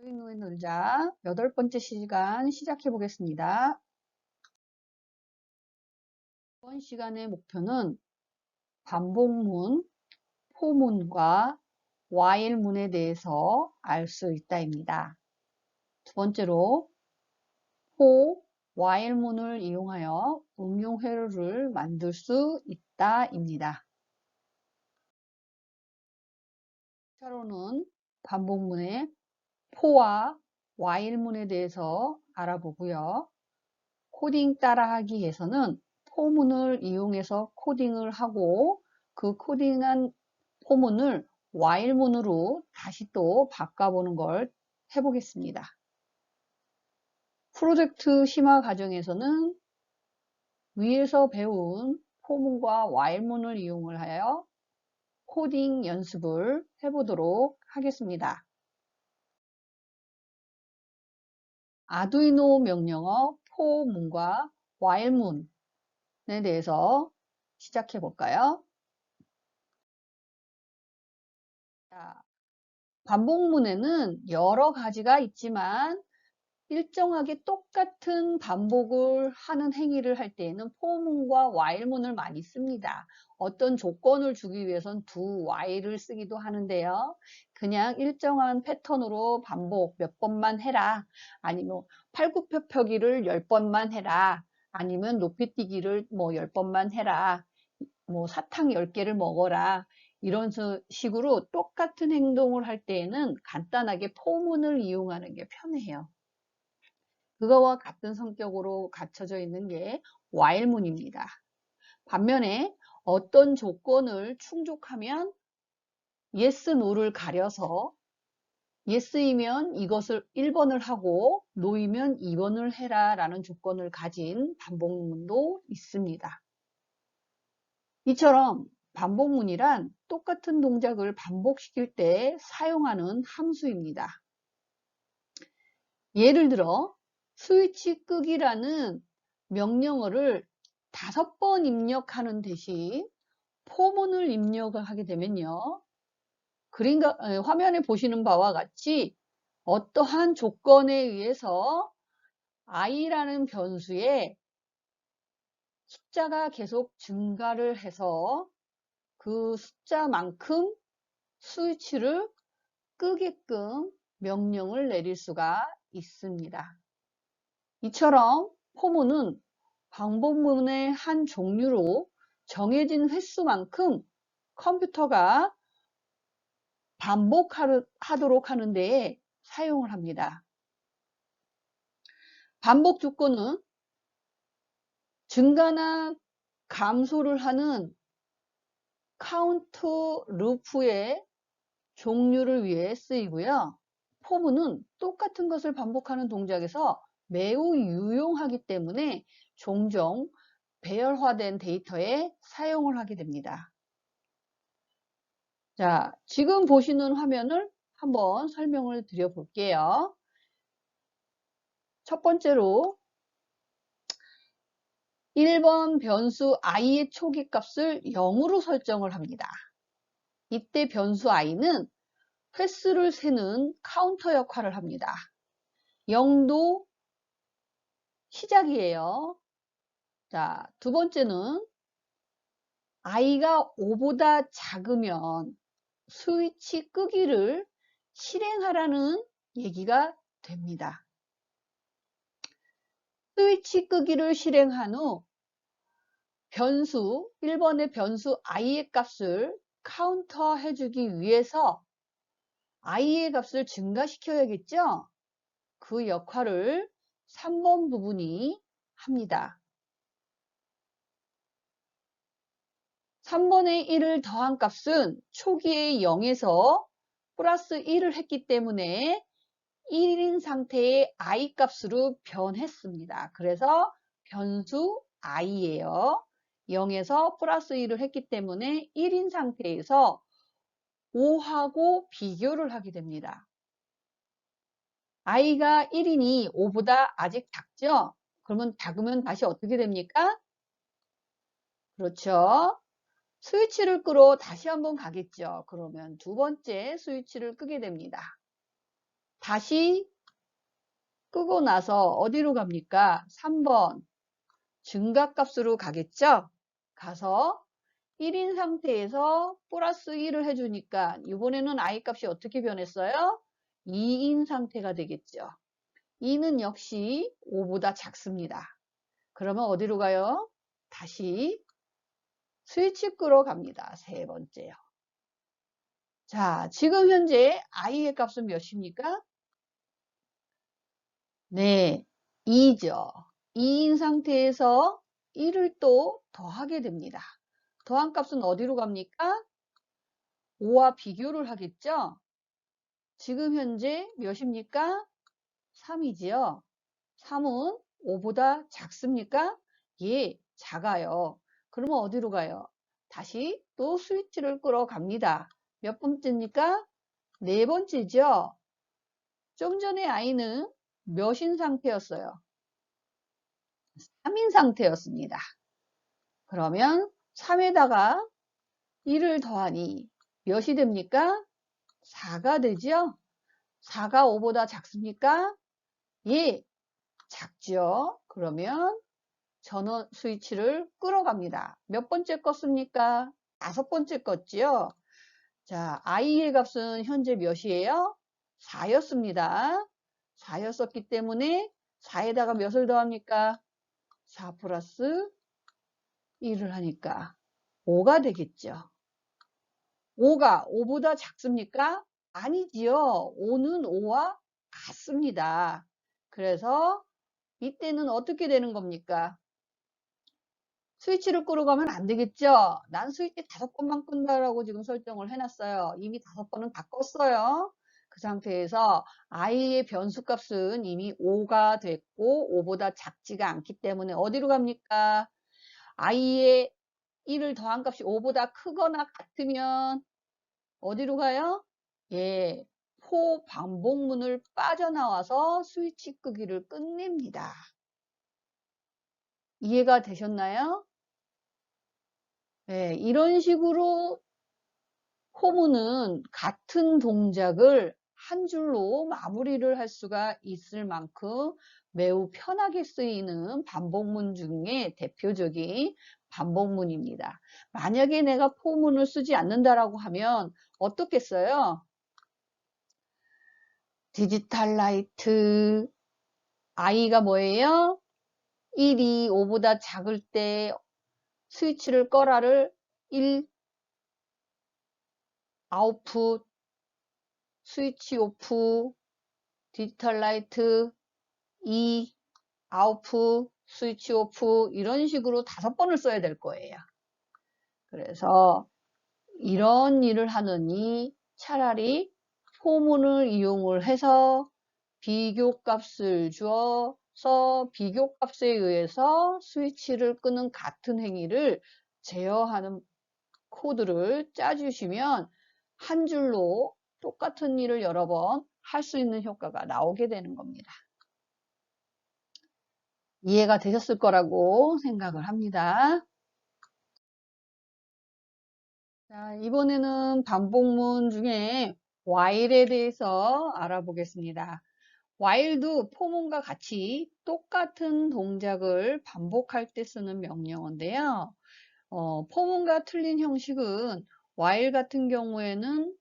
아두이노에 놀자 8번째 시간 시작해 보겠습니다. 이번 시간의 목표는 반복문, 포문과 while문에 대해서 알 수 있다입니다. 두 번째로 for, while문을 이용하여 응용 회로를 만들 수 있다입니다. 차로는 반복문의 for와 while문에 대해서 알아보고요. 코딩 따라하기에서는 포문을 이용해서 코딩을 하고 그 코딩한 포문을 while문으로 다시 또 바꿔보는 걸 해보겠습니다. 프로젝트 심화 과정에서는 위에서 배운 포문과 while문을 이용을 하여 코딩 연습을 해보도록 하겠습니다. 아두이노 명령어 포문과 while문에 대해서 시작해 볼까요? 자, 반복문에는 여러 가지가 있지만 일정하게 똑같은 반복을 하는 행위를 할 때에는 포문과 while문을 많이 씁니다. 어떤 조건을 주기 위해선 do while을 쓰기도 하는데요. 그냥 일정한 패턴으로 반복 몇 번만 해라. 아니면 팔굽혀펴기를 10번만 해라. 아니면 높이뛰기를 뭐 10번만 해라. 뭐 사탕 10개를 먹어라. 이런 식으로 똑같은 행동을 할 때에는 간단하게 포문을 이용하는 게 편해요. 그거와 같은 성격으로 갖춰져 있는 게 while문입니다. 반면에 어떤 조건을 충족하면 yes, no를 가려서 yes이면 이것을 1번을 하고 no이면 2번을 해라 라는 조건을 가진 반복문도 있습니다. 이처럼 반복문이란 똑같은 동작을 반복시킬 때 사용하는 함수입니다. 예를 들어 스위치 끄기라는 명령어를 5번 입력하는 대신 포문을 입력을 하게 되면요. 화면에 보시는 바와 같이 어떠한 조건에 의해서 i라는 변수에 숫자가 계속 증가를 해서 그 숫자만큼 스위치를 끄게끔 명령을 내릴 수가 있습니다. 이처럼 포문은 반복문의 한 종류로 정해진 횟수만큼 컴퓨터가 반복하도록 하는 데에 사용을 합니다. 반복 조건은 증가나 감소를 하는 카운트 루프의 종류를 위해 쓰이고요. 포문은 똑같은 것을 반복하는 동작에서 매우 유용하기 때문에 종종 배열화된 데이터에 사용을 하게 됩니다. 자, 지금 보시는 화면을 한번 설명을 드려 볼게요. 첫 번째로 1번 변수 i의 초기 값을 0으로 설정을 합니다. 이때 변수 i는 횟수를 세는 카운터 역할을 합니다. 0도 시작이에요. 자, 두 번째는 i가 5보다 작으면 스위치 끄기를 실행하라는 얘기가 됩니다. 스위치 끄기를 실행한 후 1번의 변수 i의 값을 카운터 해주기 위해서 i의 값을 증가시켜야겠죠? 그 역할을 3번 부분이 합니다. 3번에 1을 더한 값은 초기에 0에서 플러스 1을 했기 때문에 1인 상태의 i 값으로 변했습니다. 그래서 변수 i예요. 0에서 플러스 1을 했기 때문에 1인 상태에서 5하고 비교를 하게 됩니다. i가 1이니 5보다 아직 작죠? 그러면 작으면 다시 어떻게 됩니까? 그렇죠. 스위치를 끄러 다시 한번 가겠죠. 그러면 두 번째 스위치를 끄게 됩니다. 다시 끄고 나서 어디로 갑니까? 3번 증가값으로 가겠죠? 가서 1인 상태에서 플러스 1을 해주니까 이번에는 I 값이 어떻게 변했어요? 2인 상태가 되겠죠. 2는 역시 5보다 작습니다. 그러면 어디로 가요? 다시 스위치 끄러 갑니다. 세 번째요. 자, 지금 현재 I의 값은 몇입니까? 네, 2죠. 2인 상태에서 1을 또 더하게 됩니다. 더한 값은 어디로 갑니까? 5와 비교를 하겠죠? 지금 현재 몇입니까? 3이지요. 3은 5보다 작습니까? 예, 작아요. 그러면 어디로 가요? 다시 또 스위치를 끌어 갑니다. 몇 번째입니까? 네 번째죠. 좀 전에 I는 몇인 상태였어요? 3인 상태였습니다. 그러면 3에다가 1을 더하니 몇이 됩니까? 4가 되죠? 4가 5보다 작습니까? 예, 작죠. 그러면 전원 스위치를 끌어갑니다. 몇 번째 껐습니까? 5번째 껐지요. 자, I의 값은 현재 몇이에요? 4였습니다. 4였었기 때문에 4에다가 몇을 더합니까? 4 플러스 1을 하니까 5가 되겠죠. 5가 5보다 작습니까? 아니지요. 5는 5와 같습니다. 그래서 이때는 어떻게 되는 겁니까? 스위치를 끄러 가면 안 되겠죠? 난 스위치 5번만 끈다라고 지금 설정을 해놨어요. 이미 5번은 다 껐어요. 그 상태에서 I의 변수값은 이미 5가 됐고 5보다 작지가 않기 때문에 어디로 갑니까? I의 1을 더한 값이 5보다 크거나 같으면 어디로 가요? 예, 포 반복문을 빠져나와서 스위치 끄기를 끝냅니다. 이해가 되셨나요? 네, 이런 식으로 포문은 같은 동작을 한 줄로 마무리를 할 수가 있을 만큼 매우 편하게 쓰이는 반복문 중에 대표적인 반복문입니다. 만약에 내가 포문을 쓰지 않는다라고 하면 어떻게 써요? 디지털 라이트 I가 뭐예요? 1이 5보다 작을 때 스위치를 꺼라를 1 아웃풋 스위치 오프 디지털 라이트 2 아웃풋 스위치 오프 이런 식으로 5번을 써야 될 거예요. 그래서 이런 일을 하느니 차라리 포문을 이용을 해서 비교값을 주어서 비교값에 의해서 스위치를 끄는 같은 행위를 제어하는 코드를 짜주시면 한 줄로 똑같은 일을 여러 번 할 수 있는 효과가 나오게 되는 겁니다. 이해가 되셨을 거라고 생각을 합니다. 자, 이번에는 반복문 중에 while에 대해서 알아보겠습니다. while도 포문과 같이 똑같은 동작을 반복할 때 쓰는 명령어인데요. 포문과 틀린 형식은 while 같은 경우에는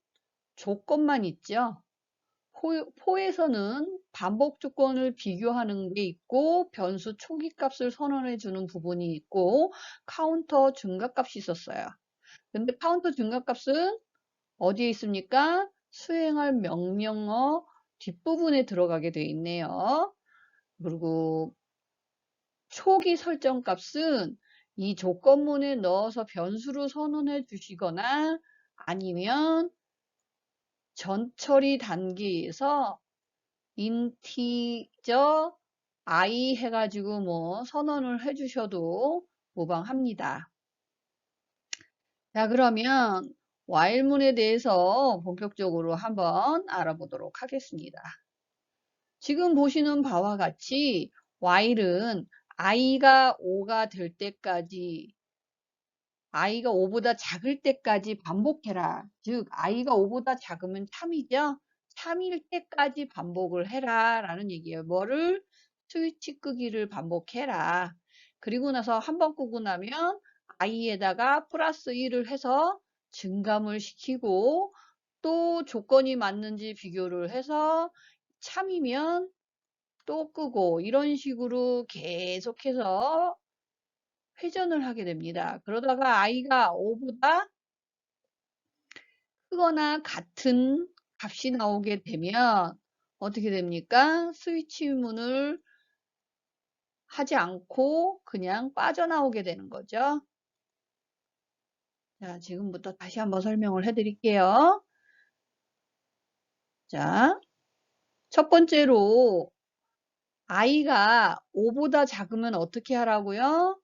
조건만 있죠. 포에서는 반복 조건을 비교하는 게 있고 변수 초기 값을 선언해 주는 부분이 있고 카운터 증가값이 있었어요. 근데 카운터 증가값은 어디에 있습니까? 수행할 명령어 뒷부분에 들어가게 되어 있네요. 그리고 초기 설정 값은 이 조건문에 넣어서 변수로 선언해 주시거나 아니면 전처리 단계에서 인티저 I 해가지고 뭐 선언을 해주셔도 무방합니다. 자, 그러면 while문에 대해서 본격적으로 한번 알아보도록 하겠습니다. 지금 보시는 바와 같이 while은 I가 5가 될 때까지 I가 5보다 작을 때까지 반복해라. 즉 I가 5보다 작으면 참이죠. 3일 때까지 반복을 해라 라는 얘기예요. 뭐를? 스위치 끄기를 반복해라. 그리고 나서 한 번 끄고 나면 i에다가 플러스 1을 해서 증감을 시키고 또 조건이 맞는지 비교를 해서 참이면 또 끄고 이런 식으로 계속해서 회전을 하게 됩니다. 그러다가 i가 5보다 크거나 같은 값이 나오게 되면 어떻게 됩니까? 스위치 문을 하지 않고 그냥 빠져나오게 되는 거죠. 자, 지금부터 다시 한번 설명을 해드릴게요. 자, 첫 번째로 i가 5보다 작으면 어떻게 하라고요?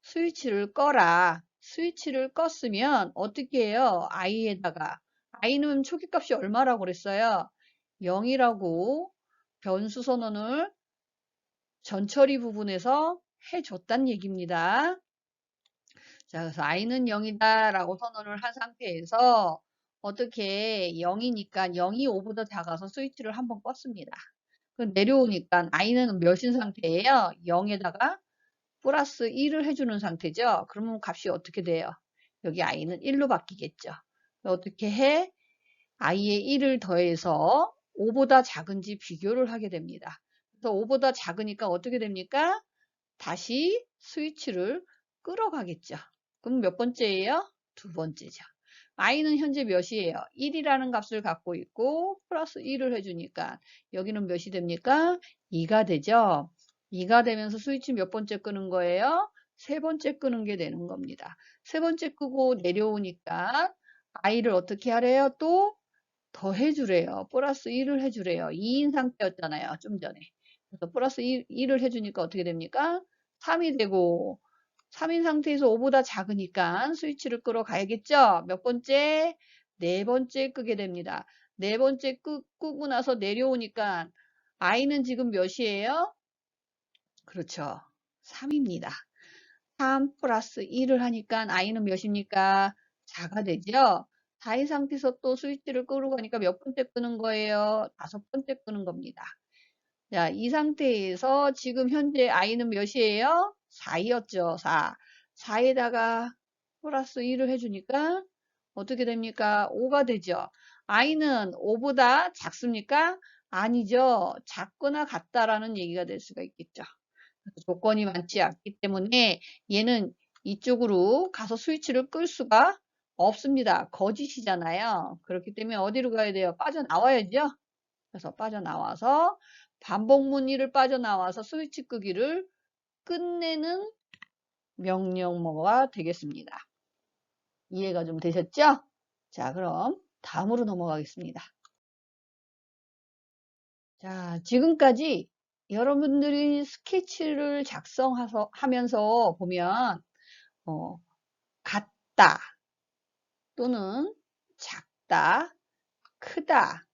스위치를 꺼라. 스위치를 껐으면 어떻게 해요? i에다가 i는 초기값이 얼마라고 그랬어요? 0이라고 변수 선언을 전처리 부분에서 해줬단 얘기입니다. 자, 그래서 i는 0이다 라고 선언을 한 상태에서 어떻게 0이니까 0이 5보다 작아서 스위치를 한번 껐습니다. 내려오니까 i는 몇인 상태예요? 0에다가 플러스 1을 해주는 상태죠. 그러면 값이 어떻게 돼요? 여기 i는 1로 바뀌겠죠. 어떻게 해? i에 1을 더해서 5보다 작은지 비교를 하게 됩니다. 그래서 5보다 작으니까 어떻게 됩니까? 다시 스위치를 끌어가겠죠. 그럼 몇 번째예요? 두 번째죠. i는 현재 몇이에요? 1이라는 값을 갖고 있고 플러스 1을 해주니까 여기는 몇이 됩니까? 2가 되죠. 2가 되면서 스위치 몇 번째 끄는 거예요? 세 번째 끄는 게 되는 겁니다. 세 번째 끄고 내려오니까 i를 어떻게 하래요? 또 더해주래요. 플러스 1을 해주래요. 2인 상태였잖아요. 좀 전에. 그래서 플러스 1을 해주니까 어떻게 됩니까? 3이 되고 3인 상태에서 5보다 작으니까 스위치를 끌어 가야겠죠? 몇 번째? 네 번째 끄게 됩니다. 네 번째 끄고 나서 내려오니까 i는 지금 몇이에요? 그렇죠. 3입니다. 3 플러스 1을 하니까 i는 몇입니까? 4가 되죠? 4인 상태에서 또 스위치를 끄고 가니까 몇 번째 끄는 거예요? 다섯 번째 끄는 겁니다. 자, 이 상태에서 지금 현재 i는 몇이에요? 4였죠. 4. 4에다가 플러스 1을 해주니까 어떻게 됩니까? 5가 되죠. i는 5보다 작습니까? 아니죠. 작거나 같다라는 얘기가 될 수가 있겠죠. 조건이 많지 않기 때문에 얘는 이쪽으로 가서 스위치를 끌 수가 없습니다. 거짓이잖아요. 그렇기 때문에 어디로 가야 돼요? 빠져나와야죠. 그래서 빠져나와서 반복문의를 빠져나와서 스위치 끄기를 끝내는 명령어가 되겠습니다. 이해가 좀 되셨죠? 자, 그럼 다음으로 넘어가겠습니다. 자, 지금까지 여러분들이 스케치를 작성하면서 보면 같다 또는 작다, 크다,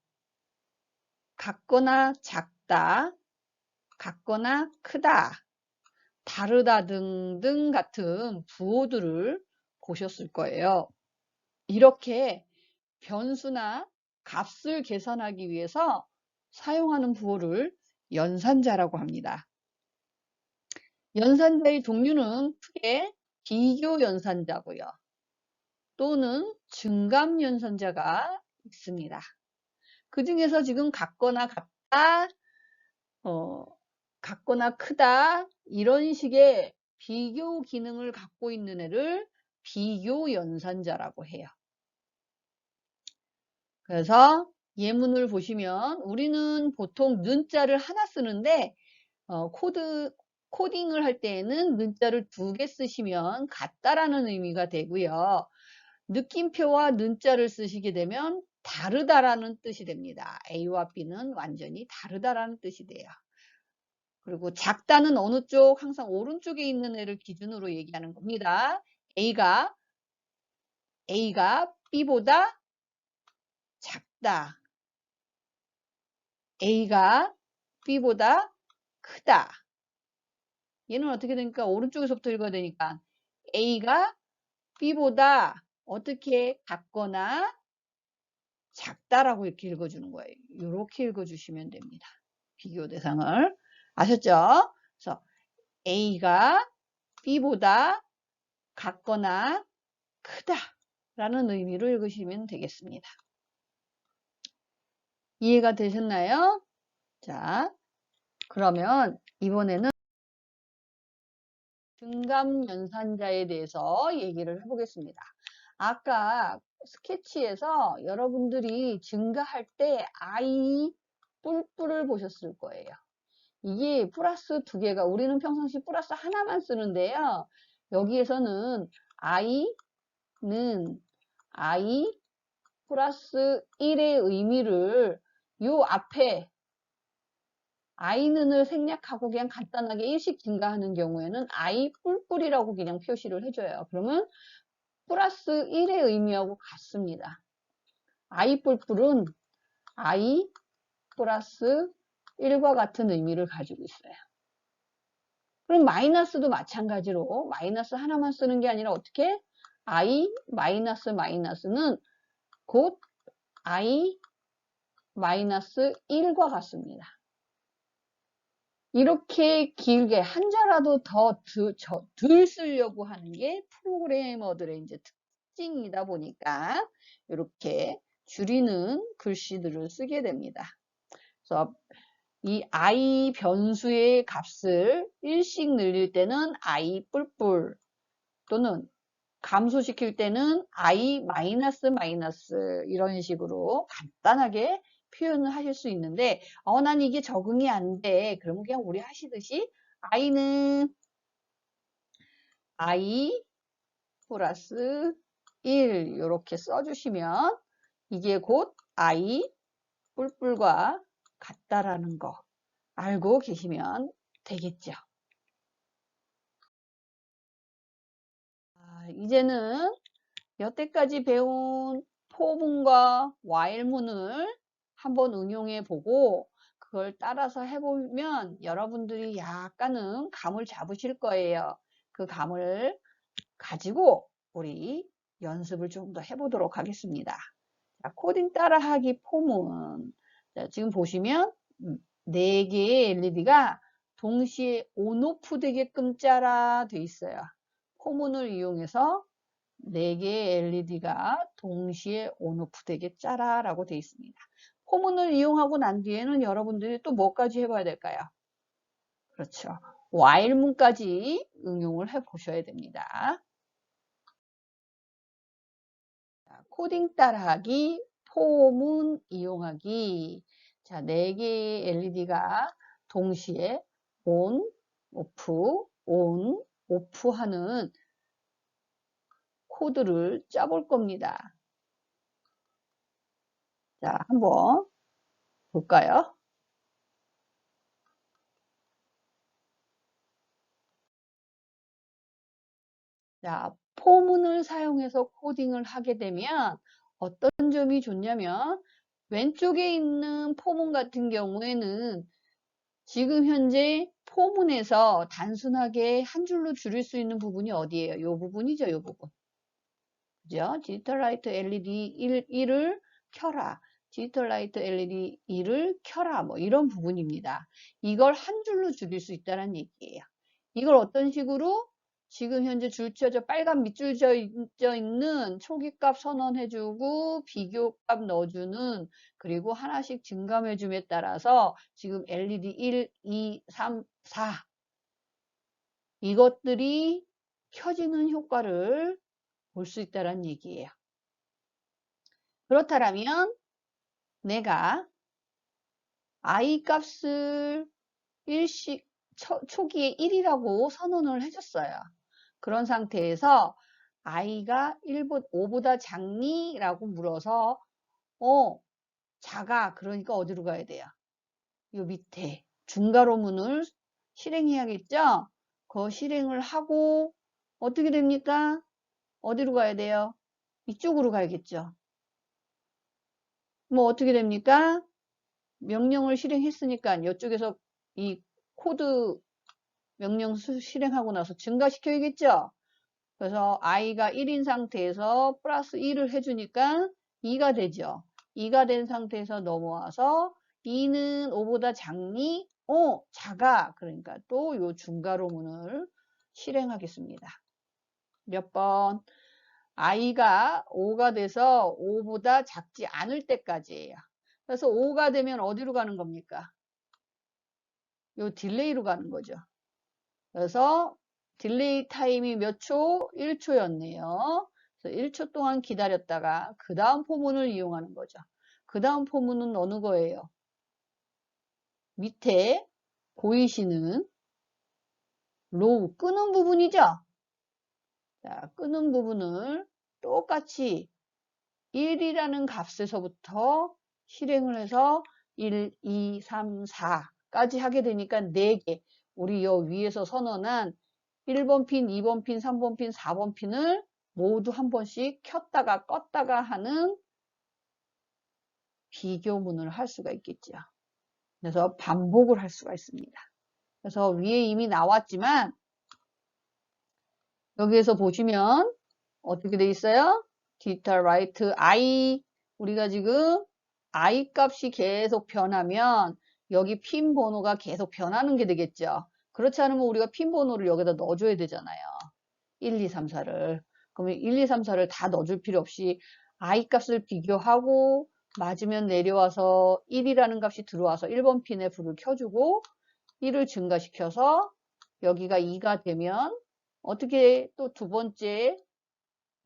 같거나 작다, 같거나 크다, 다르다 등등 같은 부호들을 보셨을 거예요. 이렇게 변수나 값을 계산하기 위해서 사용하는 부호를 연산자라고 합니다. 연산자의 종류는 크게 비교 연산자고요. 또는 증감 연산자가 있습니다. 그 중에서 지금 같거나 같다, 같거나 크다 이런 식의 비교 기능을 갖고 있는 애를 비교 연산자라고 해요. 그래서 예문을 보시면 우리는 보통 는자를 하나 쓰는데 코딩을 할 때에는 는자를 2개 쓰시면 같다라는 의미가 되고요. 느낌표와 는자를 쓰시게 되면 다르다라는 뜻이 됩니다. A와 B는 완전히 다르다라는 뜻이 돼요. 그리고 작다는 어느 쪽? 항상 오른쪽에 있는 애를 기준으로 얘기하는 겁니다. A가 B보다 작다. A가 B보다 크다. 얘는 어떻게 되니까 오른쪽에서부터 읽어야 되니까 A가 B보다 어떻게 같거나 작다라고 이렇게 읽어주는 거예요. 이렇게 읽어주시면 됩니다. 비교 대상을. 아셨죠? 그래서 A가 B보다 같거나 크다 라는 의미로 읽으시면 되겠습니다. 이해가 되셨나요? 자, 그러면 이번에는 증감연산자에 대해서 얘기를 해보겠습니다. 아까 스케치에서 여러분들이 증가할 때 I 뿔뿔을 보셨을 거예요. 이게 플러스 두 개가, 우리는 평상시 플러스 하나만 쓰는데요. 여기에서는 I는 I 플러스 1의 의미를 요 앞에 I는을 생략하고 그냥 간단하게 1씩 증가하는 경우에는 I 뿔뿔이라고 그냥 표시를 해줘요. 그러면 플러스 1의 의미하고 같습니다. I 뿔뿔은 I 플러스 1과 같은 의미를 가지고 있어요. 그럼 마이너스도 마찬가지로 마이너스 하나만 쓰는 게 아니라 어떻게? I 마이너스 마이너스는 곧 I 마이너스 1과 같습니다. 이렇게 길게 한자라도 더 덜 쓰려고 하는 게 프로그래머들의 이제 특징이다 보니까 이렇게 줄이는 글씨들을 쓰게 됩니다. 그래서 이 I 변수의 값을 1씩 늘릴 때는 I 뿔뿔 또는 감소시킬 때는 I 마이너스 마이너스 이런 식으로 간단하게 표현을 하실 수 있는데 난 이게 적응이 안 돼. 그러면 그냥 우리 하시듯이 I는 I 플러스 1 이렇게 써주시면 이게 곧 I 뿔뿔과 같다라는 거 알고 계시면 되겠죠. 이제는 여태까지 배운 포문과 while문을 한번 응용해 보고 그걸 따라서 해보면 여러분들이 약간은 감을 잡으실 거예요. 그 감을 가지고 우리 연습을 좀 더 해보도록 하겠습니다. 자, 코딩 따라하기 포문. 자, 지금 보시면 4개의 LED가 동시에 온오프 되게끔 짜라 돼 있어요. 포문을 이용해서 4개의 LED가 동시에 온오프 되게 짜라 라고 되어 있습니다. 포문을 이용하고 난 뒤에는 여러분들이 또 뭐까지 해봐야 될까요? 그렇죠. while문까지 응용을 해 보셔야 됩니다. 자, 코딩 따라하기, 포문 이용하기. 자, 4개의 LED가 동시에 온, 오프 하는 코드를 짜볼 겁니다. 자, 한번 볼까요? 자, 포문을 사용해서 코딩을 하게 되면 어떤 점이 좋냐면 왼쪽에 있는 포문 같은 경우에는 지금 현재 포문에서 단순하게 한 줄로 줄일 수 있는 부분이 어디예요? 이 부분이죠, 이 부분. 그죠? 디지털 라이트 LED 1을 켜라. 디지털 라이트 LED 2를 켜라. 뭐 이런 부분입니다. 이걸 한 줄로 줄일 수 있다는 얘기예요. 이걸 어떤 식으로? 지금 현재 줄 쳐져 빨간 밑줄 져 있는 초기값 선언해주고 비교값 넣어주는 그리고 하나씩 증감해줌에 따라서 지금 LED 1, 2, 3, 4 이것들이 켜지는 효과를 볼 수 있다는 얘기예요. 그렇다면 내가 I 값을 초기에 1이라고 선언을 해줬어요. 그런 상태에서 I가 5보다 작니? 라고 물어서 작아. 그러니까 어디로 가야 돼요? 요 밑에 중괄호문을 실행해야겠죠? 그 실행을 하고 어떻게 됩니까? 어디로 가야 돼요? 이쪽으로 가야겠죠? 뭐 어떻게 됩니까? 명령을 실행했으니까 이쪽에서 이 코드 명령 실행하고 나서 증가시켜야겠죠? 그래서 i가 1인 상태에서 플러스 1을 해주니까 2가 되죠. 2가 된 상태에서 넘어와서 2는 5보다 작니? 작아. 그러니까 또 요 중괄호문을 실행하겠습니다. 몇 번? i가 5가 돼서 5보다 작지 않을 때까지예요. 그래서 5가 되면 어디로 가는 겁니까? 요 딜레이로 가는 거죠. 그래서 딜레이 타임이 몇 초? 1초였네요. 그래서 1초 동안 기다렸다가 그 다음 포문을 이용하는 거죠. 그 다음 포문은 어느 거예요? 밑에 보이시는 로우 끄는 부분이죠. 자, 끄는 부분을 똑같이 1이라는 값에서부터 실행을 해서 1, 2, 3, 4까지 하게 되니까 4개. 우리 여 위에서 선언한 1번 핀, 2번 핀, 3번 핀, 4번 핀을 모두 한 번씩 켰다가 껐다가 하는 비교문을 할 수가 있겠죠. 그래서 반복을 할 수가 있습니다. 그래서 위에 이미 나왔지만 여기에서 보시면 어떻게 돼 있어요? 디지털 라이트 I 우리가 지금 I 값이 계속 변하면 여기 핀 번호가 계속 변하는 게 되겠죠. 그렇지 않으면 우리가 핀 번호를 여기다 넣어줘야 되잖아요. 1, 2, 3, 4를. 그러면 1, 2, 3, 4를 다 넣어줄 필요 없이 I 값을 비교하고 맞으면 내려와서 1이라는 값이 들어와서 1번 핀에 불을 켜주고 1을 증가시켜서 여기가 2가 되면 어떻게 또 두 번째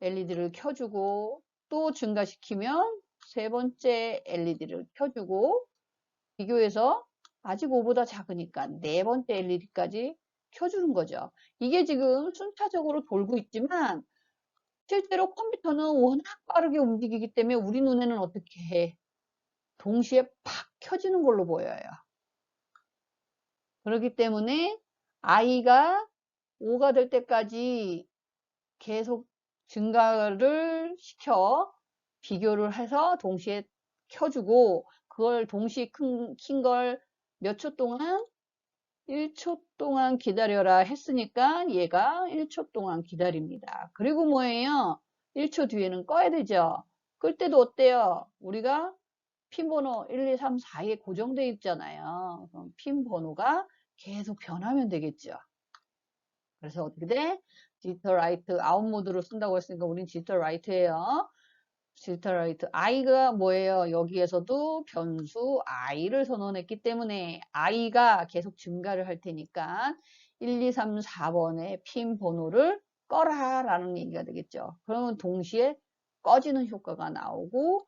LED를 켜주고 또 증가시키면 세 번째 LED를 켜주고 비교해서 아직 5보다 작으니까 네 번째 LED까지 켜주는 거죠. 이게 지금 순차적으로 돌고 있지만 실제로 컴퓨터는 워낙 빠르게 움직이기 때문에 우리 눈에는 어떻게 해? 동시에 팍 켜지는 걸로 보여요. 그렇기 때문에 I가 5가 될 때까지 계속 증가를 시켜 비교를 해서 동시에 켜주고 그걸 동시에 킨 걸 몇 초 동안? 1초 동안 기다려라 했으니까 얘가 1초 동안 기다립니다. 그리고 뭐예요? 1초 뒤에는 꺼야 되죠. 끌 때도 어때요? 우리가 핀 번호 1, 2, 3, 4에 고정되어 있잖아요. 그럼 핀 번호가 계속 변하면 되겠죠. 그래서 어떻게 돼? 디지털 라이트 아웃 모드로 쓴다고 했으니까 우린 디지털 라이트예요. 디지털 라이트 i가 뭐예요? 여기에서도 변수 i를 선언했기 때문에 i가 계속 증가를 할 테니까 1, 2, 3, 4번의 핀 번호를 꺼라 라는 얘기가 되겠죠. 그러면 동시에 꺼지는 효과가 나오고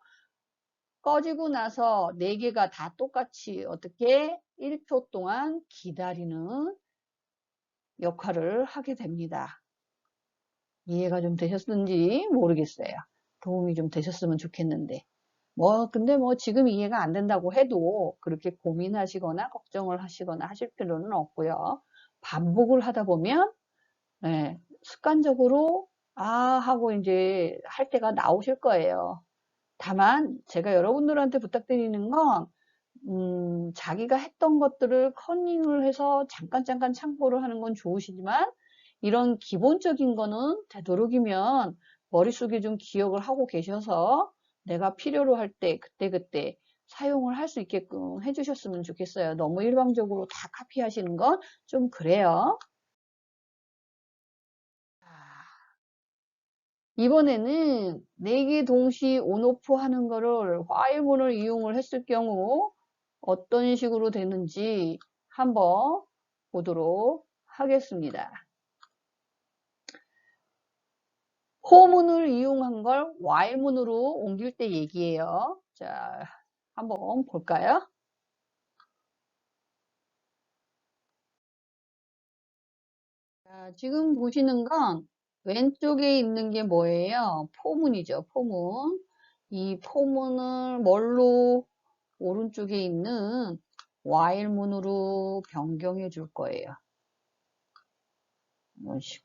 꺼지고 나서 4개가 다 똑같이 어떻게 1초 동안 기다리는 역할을 하게 됩니다. 이해가 좀 되셨는지 모르겠어요. 도움이 좀 되셨으면 좋겠는데. 근데 지금 이해가 안 된다고 해도 그렇게 고민하시거나 걱정을 하시거나 하실 필요는 없고요. 반복을 하다 보면, 네, 습관적으로, 하고 이제 할 때가 나오실 거예요. 다만, 제가 여러분들한테 부탁드리는 건, 자기가 했던 것들을 커닝을 해서 잠깐 참고를 하는 건 좋으시지만 이런 기본적인 거는 되도록이면 머릿속에 좀 기억을 하고 계셔서 내가 필요로 할 때 그때그때 사용을 할 수 있게끔 해주셨으면 좋겠어요. 너무 일방적으로 다 카피하시는 건 좀 그래요. 이번에는 4개 동시 온오프 하는 거를 while문을 이용을 했을 경우 어떤 식으로 되는지 한번 보도록 하겠습니다. 포문을 이용한 걸 while문으로 옮길 때 얘기예요. 자, 한번 볼까요? 자, 지금 보시는 건 왼쪽에 있는 게 뭐예요? 포문이죠, 포문. 이 포문을 뭘로 오른쪽에 있는 while문으로 변경해 줄 거예요. 이런 식으로.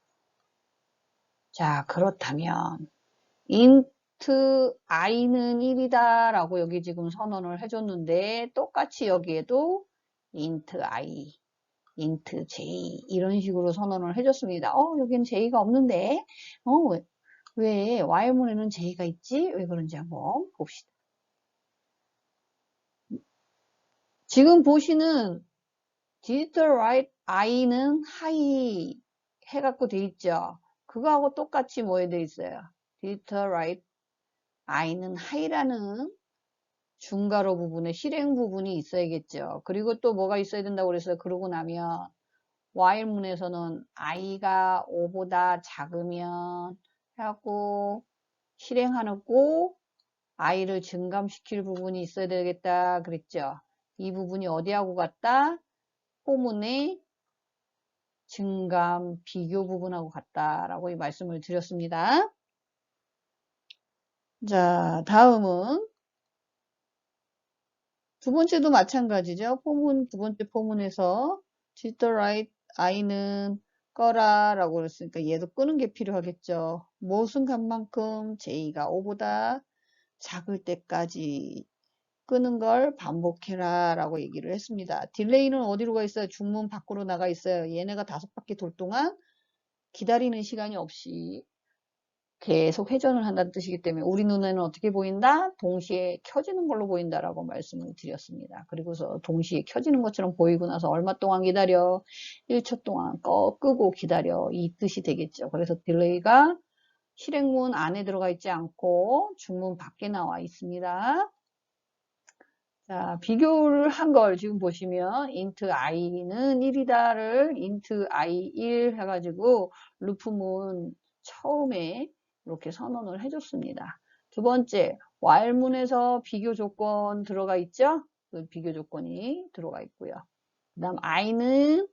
자, 그렇다면 int i는 1이다 라고 여기 지금 선언을 해줬는데 똑같이 여기에도 int i, int j 이런 식으로 선언을 해줬습니다. 여기는 j가 없는데 왜 while문에는 j가 있지? 왜 그런지 한번 봅시다. 지금 보시는 digital right i는 high 해갖고 돼 있죠. 그거하고 똑같이 뭐 돼 있어요. digital right i는 high라는 중괄호 부분에 실행 부분이 있어야겠죠. 그리고 또 뭐가 있어야 된다고 그랬어요. 그러고 나면 while문에서는 i가 5보다 작으면 해갖고 실행하고 i를 증감시킬 부분이 있어야 되겠다 그랬죠. 이 부분이 어디하고 같다? 포문의 증감 비교 부분하고 같다라고 이 말씀을 드렸습니다. 자, 다음은 두 번째도 마찬가지죠. 포문, 두 번째 포문에서 digital right i는 꺼라 라고 그랬으니까 얘도 끄는 게 필요하겠죠. 무슨 값만큼 j가 5보다 작을 때까지 끄는 걸 반복해라 라고 얘기를 했습니다. 딜레이는 어디로 가 있어요? 중문 밖으로 나가 있어요. 얘네가 5바퀴 돌 동안 기다리는 시간이 없이 계속 회전을 한다는 뜻이기 때문에 우리 눈에는 어떻게 보인다? 동시에 켜지는 걸로 보인다라고 말씀을 드렸습니다. 그리고서 동시에 켜지는 것처럼 보이고 나서 얼마 동안 기다려? 1초 동안 끄고 기다려. 이 뜻이 되겠죠. 그래서 딜레이가 실행문 안에 들어가 있지 않고 중문 밖에 나와 있습니다. 자, 비교를 한 걸 지금 보시면 int i는 1이다를 int i1 해가지고 루프문 처음에 이렇게 선언을 해줬습니다. 두 번째, while문에서 비교 조건 들어가 있죠? 그 비교 조건이 들어가 있고요. 그 다음 i는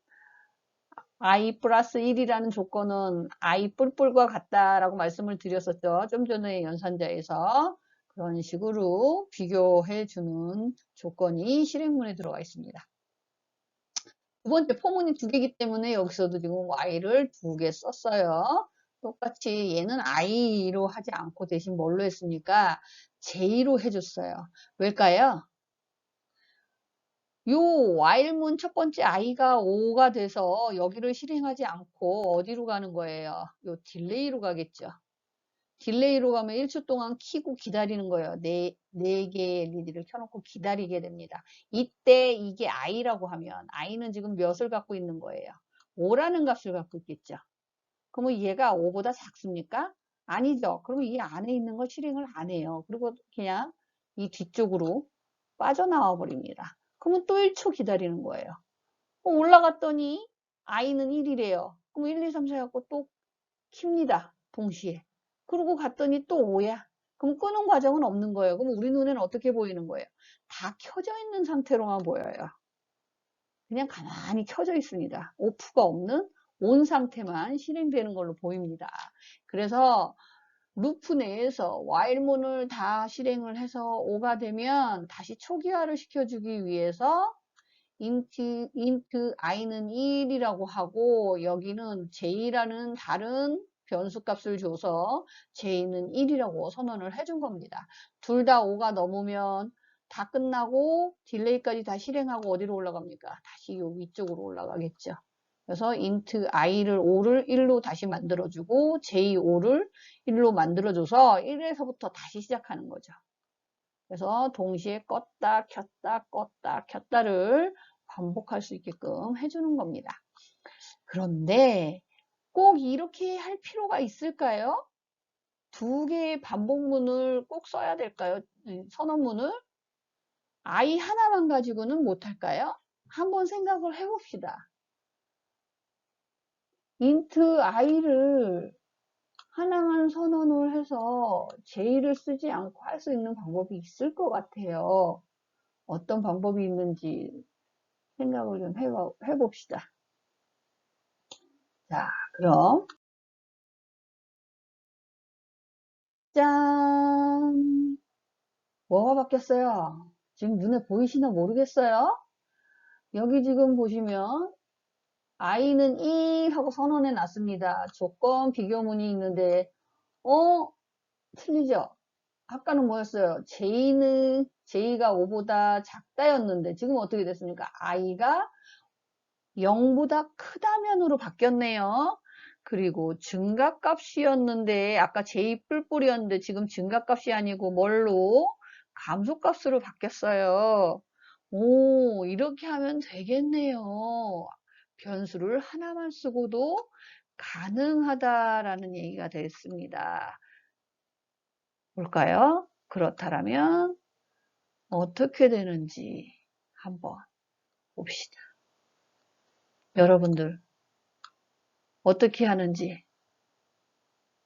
i 플러스 1이라는 조건은 i 뿔뿔과 같다라고 말씀을 드렸었죠. 좀 전에 연산자에서. 그런 식으로 비교해주는 조건이 실행문에 들어가 있습니다. 두 번째 포문이 두 개이기 때문에 여기서도 지금 y를 두 개 썼어요. 똑같이 얘는 i로 하지 않고 대신 뭘로 했습니까? j로 해줬어요. 왜일까요? 요 while문 첫 번째 i가 5가 돼서 여기를 실행하지 않고 어디로 가는 거예요? 요 딜레이로 가겠죠. 딜레이로 가면 1초 동안 키고 기다리는 거예요. 네 개의 LED를 켜놓고 기다리게 됩니다. 이때 이게 i라고 하면 i는 지금 몇을 갖고 있는 거예요? 5라는 값을 갖고 있겠죠. 그러면 얘가 5보다 작습니까? 아니죠. 그러면 이 안에 있는 걸 실행을 안 해요. 그리고 그냥 이 뒤쪽으로 빠져나와 버립니다. 그러면 또 1초 기다리는 거예요. 올라갔더니 i는 1이래요. 그럼 1, 2, 3, 4 해갖고 또 킵니다. 동시에. 그러고 갔더니 또 5야. 그럼 끄는 과정은 없는 거예요. 그럼 우리 눈에는 어떻게 보이는 거예요? 다 켜져 있는 상태로만 보여요. 그냥 가만히 켜져 있습니다. 오프가 없는 온 상태만 실행되는 걸로 보입니다. 그래서 루프 내에서 while문을 다 실행을 해서 5가 되면 다시 초기화를 시켜주기 위해서 int i는 1이라고 하고 여기는 j라는 다른 변수값을 줘서 j는 1이라고 선언을 해준 겁니다. 둘 다 5가 넘으면 다 끝나고 딜레이까지 다 실행하고 어디로 올라갑니까? 다시 요 위쪽으로 올라가겠죠. 그래서 int i를 5를 1로 다시 만들어주고 j5를 1로 만들어줘서 1에서부터 다시 시작하는 거죠. 그래서 동시에 껐다 켰다를 반복할 수 있게끔 해주는 겁니다. 그런데 꼭 이렇게 할 필요가 있을까요? 두 개의 반복문을 꼭 써야 될까요? 선언문을? i 하나만 가지고는 못할까요? 한번 생각을 해봅시다. int i를 하나만 선언을 해서 j를 쓰지 않고 할 수 있는 방법이 있을 것 같아요. 어떤 방법이 있는지 생각을 좀 해봅시다. 자, 그럼 짠! 뭐가 바뀌었어요? 지금 눈에 보이시나 모르겠어요? 여기 지금 보시면 i는 1 하고 선언해 놨습니다. 조건 비교문이 있는데 틀리죠? 아까는 뭐였어요? j가 5보다 작다였는데 지금 어떻게 됐습니까? i가 0보다 크다면으로 바뀌었네요. 그리고 증가값이었는데 아까 j 뿔뿔이었는데 지금 증가값이 아니고 뭘로? 감소값으로 바뀌었어요. 오, 이렇게 하면 되겠네요. 변수를 하나만 쓰고도 가능하다라는 얘기가 됐습니다. 볼까요? 그렇다면 어떻게 되는지 한번 봅시다. 여러분들 어떻게 하는지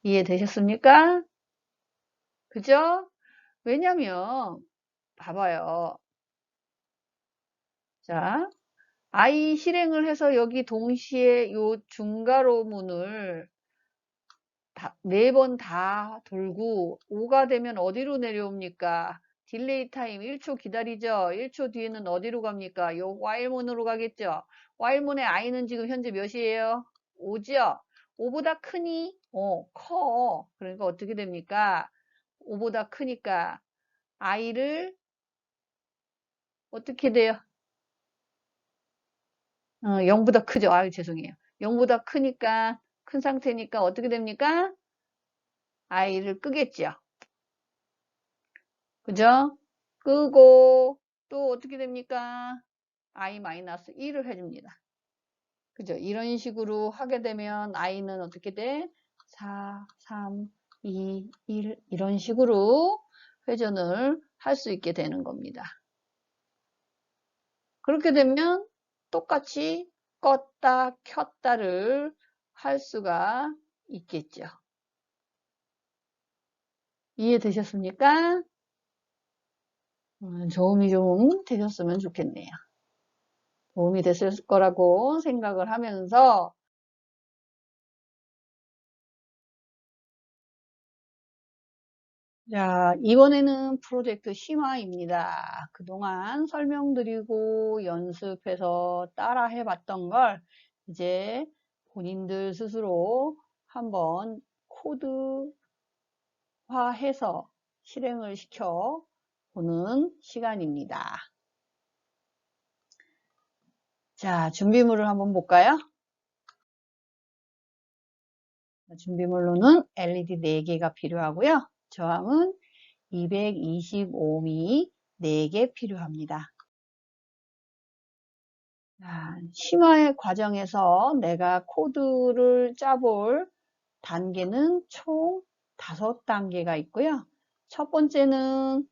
이해되셨습니까? 그죠? 왜냐면 봐봐요. 자, I 실행을 해서 여기 동시에 요 중괄호문을 4번 다 돌고 5가 되면 어디로 내려옵니까? 딜레이 타임 1초 기다리죠. 1초 뒤에는 어디로 갑니까? 요 while문으로 가겠죠. while문의 i는 지금 현재 몇이에요? 5죠. 5보다 크니? 커. 그러니까 어떻게 됩니까? 5보다 크니까 i를 어떻게 돼요? 0보다 크죠. 아유, 죄송해요. 0보다 크니까, 큰 상태니까 어떻게 됩니까? i를 끄겠죠. 그죠? 끄고, 또 어떻게 됩니까? i-1을 해줍니다. 그죠? 이런 식으로 하게 되면 i는 어떻게 돼? 4, 3, 2, 1 이런 식으로 회전을 할 수 있게 되는 겁니다. 그렇게 되면 똑같이 껐다 켰다를 할 수가 있겠죠. 이해되셨습니까? 도움이 좀 되셨으면 좋겠네요. 도움이 됐을 거라고 생각을 하면서 자, 이번에는 프로젝트 심화입니다. 그동안 설명드리고 연습해서 따라 해봤던 걸 이제 본인들 스스로 한번 코드화해서 실행을 시켜 보는 시간입니다. 자, 준비물을 한번 볼까요? 준비물로는 LED 4개가 필요하고요. 저항은 225미 4개 필요합니다. 심화의 과정에서 내가 코드를 짜볼 단계는 총 5단계가 있고요. 첫 번째는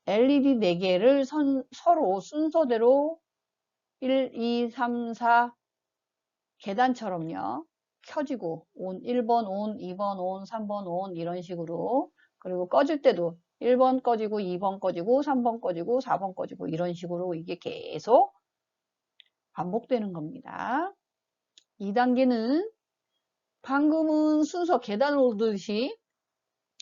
LED 4개를 서로 순서대로 1, 2, 3, 4 계단처럼요. 켜지고 온 1번 온, 2번 온, 3번 온 이런 식으로 그리고 꺼질 때도 1번 꺼지고 2번 꺼지고 3번 꺼지고 4번 꺼지고 이런 식으로 이게 계속 반복되는 겁니다. 2단계는 방금은 순서 계단 오르듯이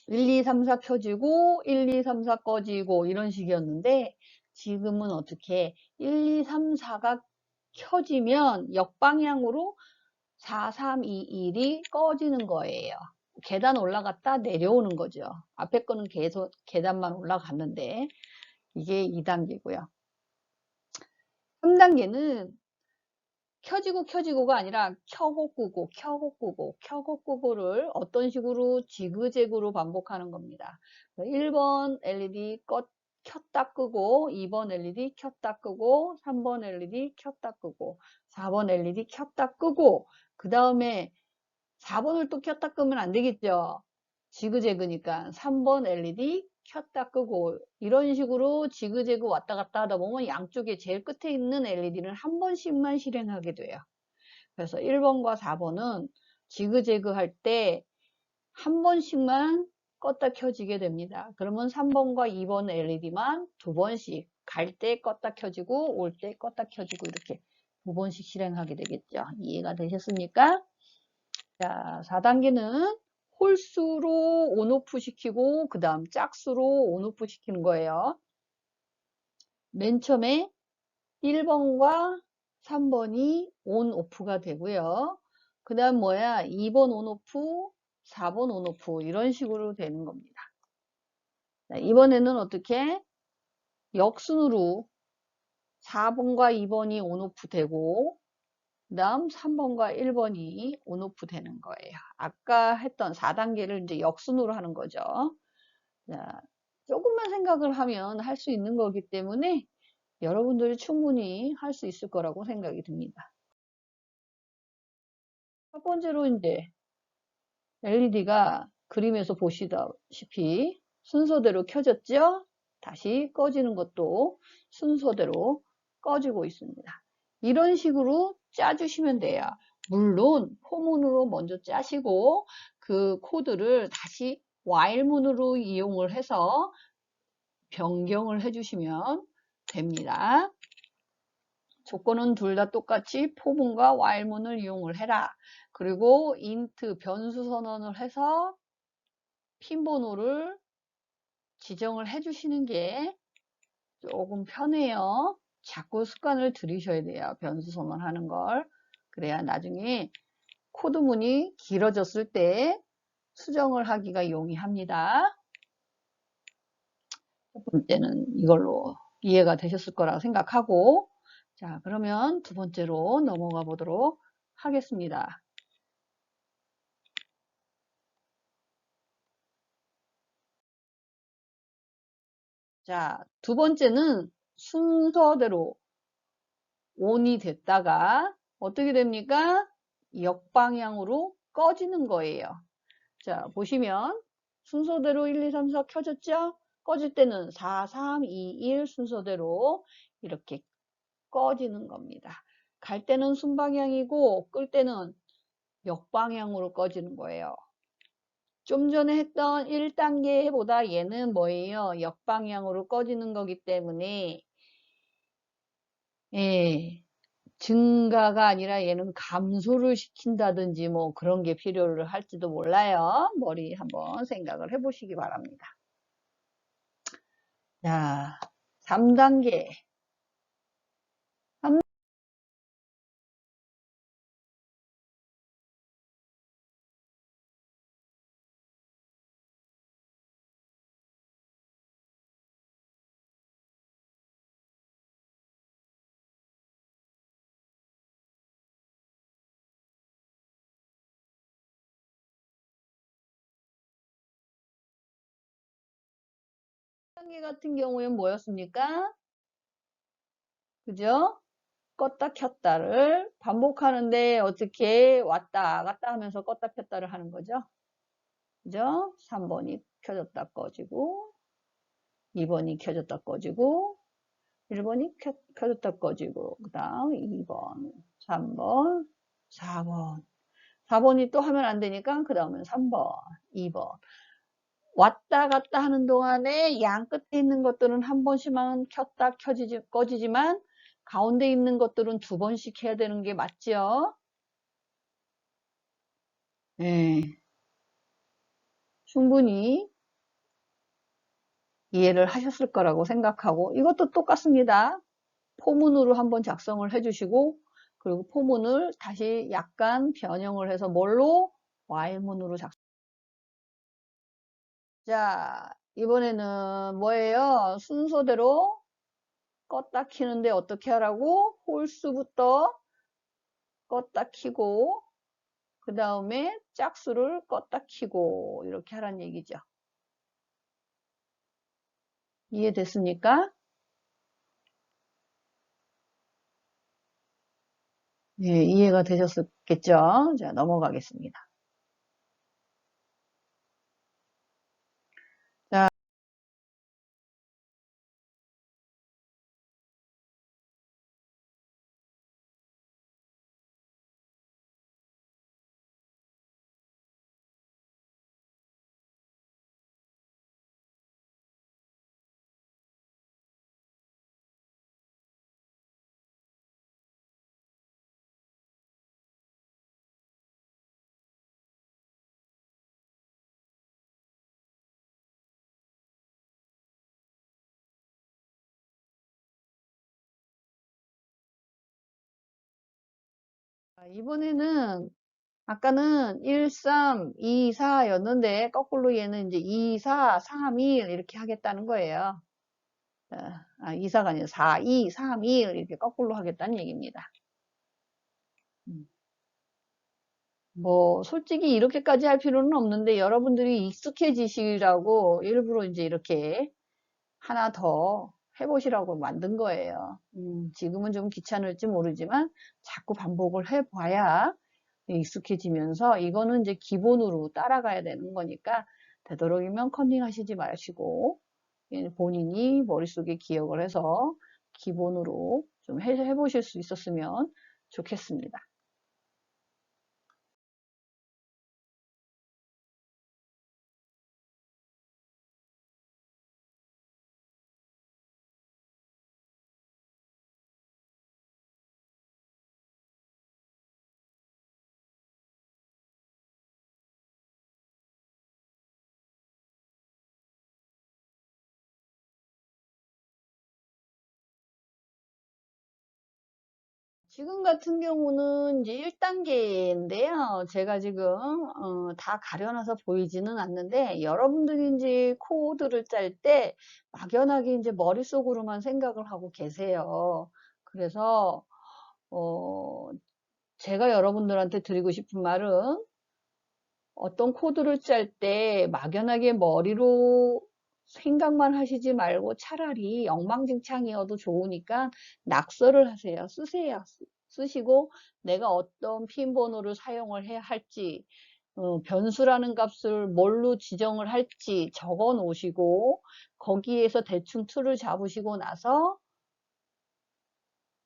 1, 2, 3, 4 켜지고 1, 2, 3, 4 꺼지고 이런 식이었는데 지금은 어떻게 1, 2, 3, 4가 켜지면 역방향으로 4, 3, 2, 1이 꺼지는 거예요. 계단 올라갔다 내려오는 거죠. 앞에 거는 계속 계단만 올라갔는데 이게 2단계고요. 3단계는 켜지고 켜지고가 아니라 켜고 끄고 켜고 끄고 켜고 끄고를 어떤 식으로 지그재그로 반복하는 겁니다. 1번 LED 켰다 끄고 2번 LED 켰다 끄고 3번 LED 켰다 끄고 4번 LED 켰다 끄고 그 다음에 4번을 또 켰다 끄면 안 되겠죠. 지그재그니까 3번 LED 켰다 끄고 이런 식으로 지그재그 왔다 갔다 하다 보면 양쪽에 제일 끝에 있는 LED를 한 번씩만 실행하게 돼요. 그래서 1번과 4번은 지그재그 할 때 한 번씩만 껐다 켜지게 됩니다. 그러면 3번과 2번 LED만 2번씩 갈 때 껐다 켜지고 올 때 껐다 켜지고 이렇게 2번씩 실행하게 되겠죠. 이해가 되셨습니까? 자, 4단계는 홀수로 온오프 시키고 그 다음 짝수로 온오프 시키는 거예요. 맨 처음에 1번과 3번이 온오프가 되고요. 그 다음 뭐야? 2번 온오프, 4번 온오프 이런 식으로 되는 겁니다. 자, 이번에는 어떻게? 역순으로 4번과 2번이 온오프 되고 그 다음 3번과 1번이 온오프 되는 거예요. 아까 했던 4단계를 이제 역순으로 하는 거죠. 자, 조금만 생각을 하면 할 수 있는 거기 때문에 여러분들이 충분히 할 수 있을 거라고 생각이 듭니다. 첫 번째로 이제 LED가 그림에서 보시다시피 순서대로 켜졌죠? 다시 꺼지는 것도 순서대로 꺼지고 있습니다. 이런 식으로 짜주시면 돼요. 물론 포문으로 먼저 짜시고 그 코드를 다시 while문으로 이용을 해서 변경을 해주시면 됩니다. 조건은 둘 다 똑같이 포문과 while문을 이용을 해라. 그리고 int 변수 선언을 해서 핀 번호를 지정을 해주시는 게 조금 편해요. 자꾸 습관을 들이셔야 돼요. 변수 선언하는 걸. 그래야 나중에 코드문이 길어졌을 때 수정을 하기가 용이합니다. 첫 번째는 이걸로 이해가 되셨을 거라고 생각하고, 자, 그러면 두 번째로 넘어가 보도록 하겠습니다. 자, 두 번째는 순서대로 ON이 됐다가 어떻게 됩니까? 역방향으로 꺼지는 거예요. 자, 보시면 순서대로 1, 2, 3, 4 켜졌죠? 꺼질 때는 4, 3, 2, 1 순서대로 이렇게 꺼지는 겁니다. 갈 때는 순방향이고 끌 때는 역방향으로 꺼지는 거예요. 좀 전에 했던 1단계보다 얘는 뭐예요? 역방향으로 꺼지는 거기 때문에 예, 증가가 아니라 얘는 감소를 시킨다든지 뭐 그런 게 필요를 할지도 몰라요. 머리 한번 생각을 해보시기 바랍니다. 자, 3단계. 3단계 같은 경우에는 뭐였습니까? 그죠? 껐다 켰다를 반복하는데 어떻게 왔다 갔다 하면서 껐다 켰다를 하는 거죠. 그죠? 3번이 켜졌다 꺼지고 2번이 켜졌다 꺼지고 1번이 켜졌다 꺼지고 그 다음 2번 3번 4번 4번이 또 하면 안 되니까 그 다음엔 3번 2번 왔다 갔다 하는 동안에 양 끝에 있는 것들은 한 번씩만 켰다 꺼지지만 가운데 있는 것들은 두 번씩 해야 되는 게 맞죠? 네, 충분히 이해를 하셨을 거라고 생각하고 이것도 똑같습니다. 포문으로 한번 작성을 해주시고 그리고 포문을 다시 약간 변형을 해서 뭘로? while문으로 작성. 자, 이번에는 뭐예요? 순서대로 껐다 키는데 어떻게 하라고? 홀수부터 껐다 키고 그 다음에 짝수를 껐다 키고 이렇게 하란 얘기죠. 이해됐습니까? 예, 이해가 되셨겠죠? 자, 넘어가겠습니다. 자, 이번에는 아까는 1, 3, 2, 4였는데 거꾸로 얘는 이제 2, 4, 3, 1 이렇게 하겠다는 거예요. 2, 4가 아니라 4, 2, 3, 1 이렇게 거꾸로 하겠다는 얘기입니다. 뭐 솔직히 이렇게까지 할 필요는 없는데 여러분들이 익숙해지시라고 일부러 이제 이렇게 하나 더 해보시라고 만든 거예요. 지금은 좀 귀찮을지 모르지만 자꾸 반복을 해봐야 익숙해지면서 이거는 이제 기본으로 따라가야 되는 거니까 되도록이면 컨닝 하시지 마시고 본인이 머릿속에 기억을 해서 기본으로 좀 해보실 수 있었으면 좋겠습니다. 지금 같은 경우는 이제 1단계인데요. 제가 지금 다 가려놔서 보이지는 않는데 여러분들이 이제 코드를 짤 때 막연하게 이제 머릿속으로만 생각을 하고 계세요. 그래서 어, 제가 여러분들한테 드리고 싶은 말은 어떤 코드를 짤 때 막연하게 머리로 생각만 하시지 말고 차라리 엉망진창이어도 좋으니까 낙서를 하세요. 쓰세요. 쓰시고 내가 어떤 핀 번호를 사용을 해야 할지 변수라는 값을 뭘로 지정을 할지 적어 놓으시고 거기에서 대충 틀을 잡으시고 나서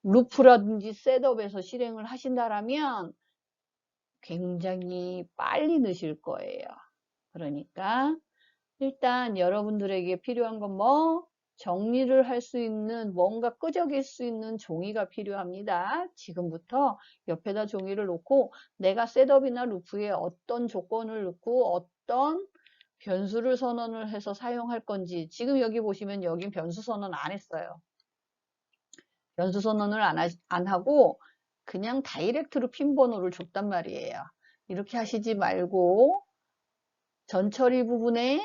루프라든지 셋업에서 실행을 하신다라면 굉장히 빨리 느실 거예요. 그러니까 일단 여러분들에게 필요한 건 뭐? 정리를 할 수 있는 뭔가 끄적일 수 있는 종이가 필요합니다. 지금부터 옆에다 종이를 놓고 내가 셋업이나 루프에 어떤 조건을 넣고 어떤 변수를 선언을 해서 사용할 건지 지금 여기 보시면 여긴 변수 선언 안 했어요. 변수 선언을 안 하고 그냥 다이렉트로 핀 번호를 줬단 말이에요. 이렇게 하시지 말고 전처리 부분에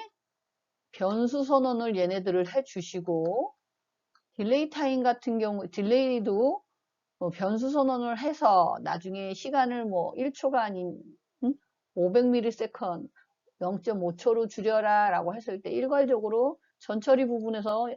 변수 선언을 얘네들을 해주시고 딜레이 타임 같은 경우 딜레이도 변수 선언을 해서 나중에 시간을 뭐 1초가 아닌 500ms 0.5초로 줄여라 라고 했을 때 일괄적으로 전처리 부분에서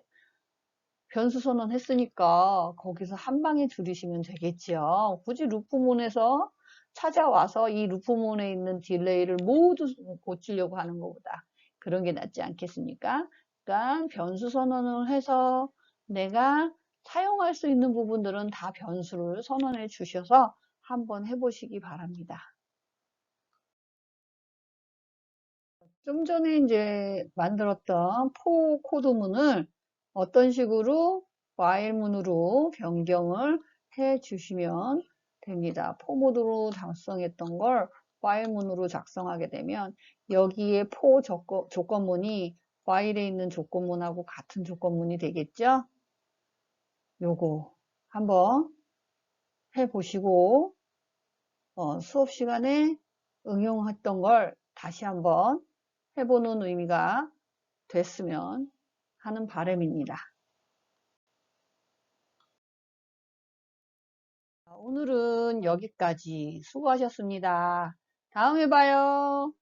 변수 선언했으니까 거기서 한 방에 줄이시면 되겠지요. 굳이 루프문에서 찾아와서 이 루프문에 있는 딜레이를 모두 고치려고 하는 것보다 그런 게 낫지 않겠습니까? 그러니까 변수 선언을 해서 내가 사용할 수 있는 부분들은 다 변수를 선언해 주셔서 한번 해보시기 바랍니다. 좀 전에 이제 만들었던 for 코드문을 어떤 식으로 while문으로 변경을 해 주시면 됩니다. for 모드로 작성했던 걸 while문으로 작성하게 되면 여기에 for 조건문이 while에 있는 조건문하고 같은 조건문이 되겠죠? 요거 한번 해 보시고 수업 시간에 응용했던 걸 다시 한번 해보는 의미가 됐으면 하는 바람입니다. 오늘은 여기까지 수고하셨습니다. 다음에 봐요.